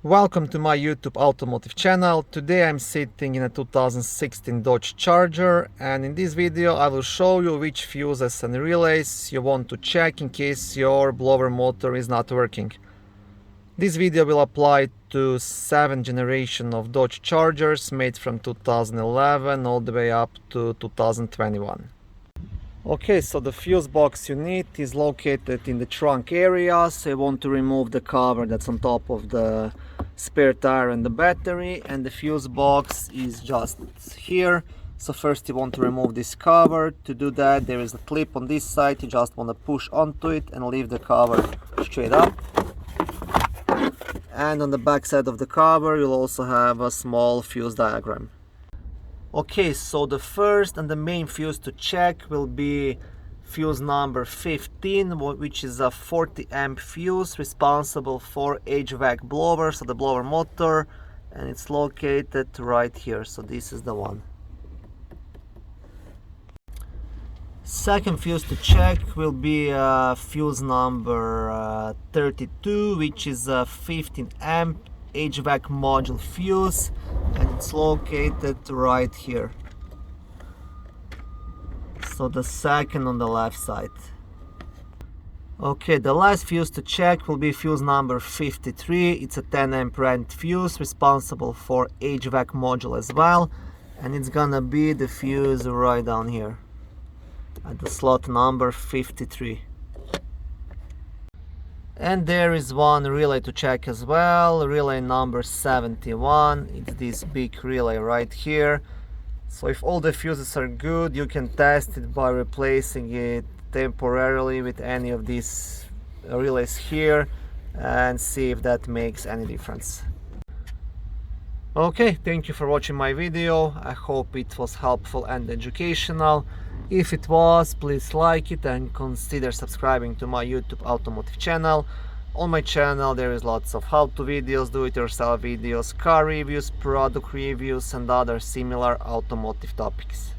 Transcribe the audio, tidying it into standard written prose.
Welcome to my YouTube automotive channel. Today I'm sitting in a 2016 Dodge Charger, and in this video I will show you which fuses and relays you want to check in case your blower motor is not working. This video will apply to 7th generation of Dodge Chargers made from 2011 all the way up to 2021. Okay, so the fuse box you need is located in the trunk area, so you want to remove the cover that's on top of the spare tire and the battery, and the fuse box is just here. So first you want to remove this cover. To do that, there is a clip on this side. You just want to push onto it and leave the cover straight up. And on the back side of the cover you'll also have a small fuse diagram. Okay, so the first and the main fuse to check will be fuse number 15, which is a 40 amp fuse responsible for HVAC blower, so the blower motor, and it's located right here. So this is the one. Second fuse to check will be fuse number 32, which is a 15 amp HVAC module fuse, and it's located right here. So the second on the left side. Okay, the last fuse to check will be fuse number 53. It's a 10 amp rent fuse responsible for HVAC module as well, and it's gonna be the fuse right down here at the slot number 53. And there is one relay to check as well, relay number 71. It's this big relay right here. So if all the fuses are good, you can test it by replacing it temporarily with any of these relays here and see if that makes any difference. Okay, thank you for watching my video. I hope it was helpful and educational. If it was, please like it and consider subscribing to my YouTube automotive channel. On my channel there is lots of how-to videos, do-it-yourself videos, car reviews, product reviews and other similar automotive topics.